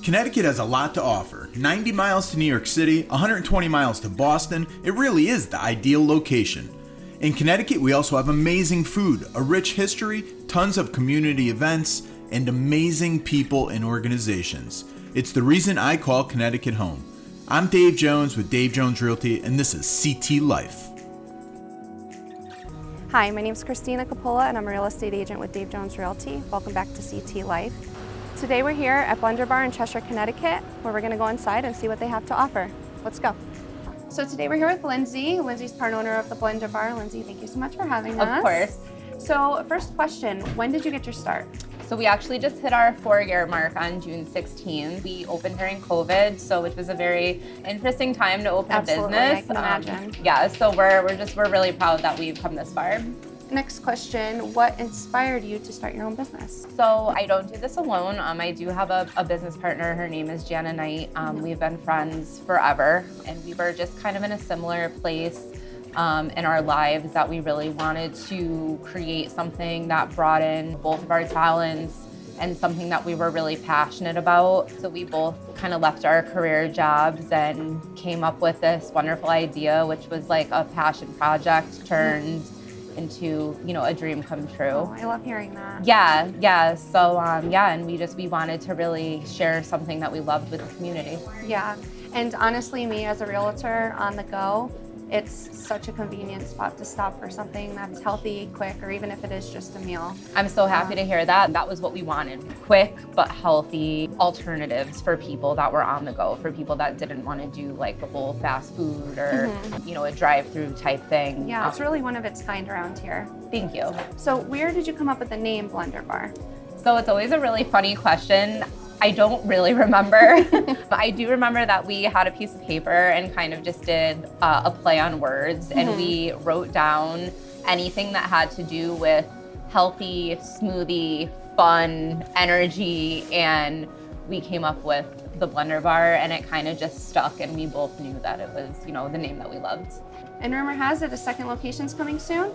Connecticut has a lot to offer. 90 miles to New York City, 120 miles to Boston. It really is the ideal location. In Connecticut, we also have amazing food, a rich history, tons of community events, and amazing people and organizations. It's the reason I call Connecticut home. I'm Dave Jones with Dave Jones Realty, and this is CT Life. Hi, my name is Christina Coppola, and I'm a real estate agent with Dave Jones Realty. Welcome back to CT Life. Today we're here at Blender Bar in Cheshire, Connecticut, where we're going to go inside and see what they have to offer. Let's go. So today we're here with Lindsay. Lindsay's part owner of the Blender Bar. Lindsay, thank you so much for having us. Of course. So first question, when did you get your start? So we actually just hit our 4-year mark on June 16th. We opened during COVID, so it was a very interesting time to open Absolutely, a business. I can imagine. Yeah, so we're really proud that we've come this far. Next question, what inspired you to start your own business? So I don't do this alone. I do have a business partner. Her name is Jana Knight. We've been friends forever, and we were just kind of in a similar place in our lives that we really wanted to create something that brought in both of our talents and something that we were really passionate about. So we both kind of left our career jobs and came up with this wonderful idea, which was like a passion project turned into, a dream come true. Oh, I love hearing that. Yeah. So and we wanted to really share something that we loved with the community. Yeah, and honestly, me as a realtor on the go, it's such a convenient spot to stop for something that's healthy, quick, or even if it is just a meal. I'm so happy to hear that. That was what we wanted. Quick but healthy alternatives for people that were on the go, for people that didn't want to do like the whole fast food or, a drive-through type thing. Yeah, it's really one of its kind around here. Thank you. So where did you come up with the name Blender Bar? So it's always a really funny question. I don't really remember, but I do remember that we had a piece of paper and kind of just did a play on words, and we wrote down anything that had to do with healthy, smoothie, fun, energy, and we came up with the Blender Bar, and it kind of just stuck, and we both knew that it was, the name that we loved. And rumor has it a second location's coming soon?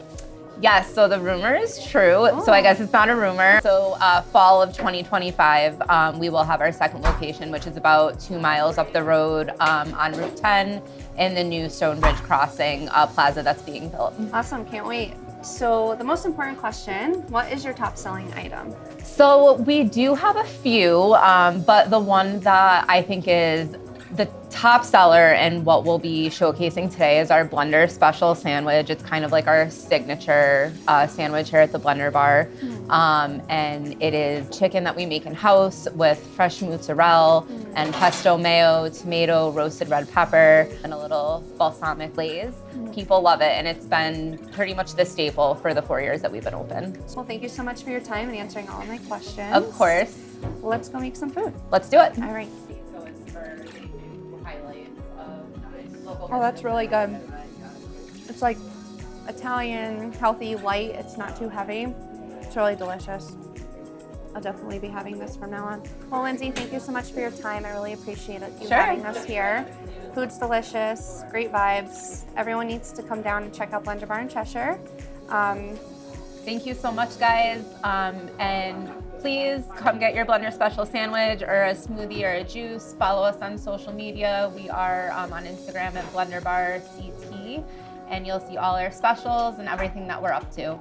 Yes, so the rumor is true. So I guess it's not a rumor. So fall of 2025, we will have our second location, which is about 2 miles up the road on Route 10 in the new Stonebridge Crossing plaza that's being built. Awesome, can't wait. So the most important question, what is your top selling item? So we do have a few, but the one that I think is the top seller and what we'll be showcasing today is our Blender Special Sandwich. It's kind of like our signature sandwich here at the Blender Bar. And it is chicken that we make in-house with fresh mozzarella and pesto mayo, tomato, roasted red pepper, and a little balsamic glaze. People love it, and it's been pretty much the staple for the 4 years that we've been open. Well, thank you so much for your time and answering all of my questions. Of course. Let's go make some food. Let's do it. All right. Oh, Oh, that's really good. It's like Italian, healthy, light. It's not too heavy. It's really delicious. I'll definitely be having this from now on. Well, Lindsay, thank you so much for your time. I really appreciate it, you having us here. Food's delicious, great vibes. Everyone needs to come down and check out Blender Bar in Cheshire. Thank you so much, guys. And please come get your Blender Special Sandwich or a smoothie or a juice. Follow us on social media. We are on Instagram at Blender Bar CT, and you'll see all our specials and everything that we're up to.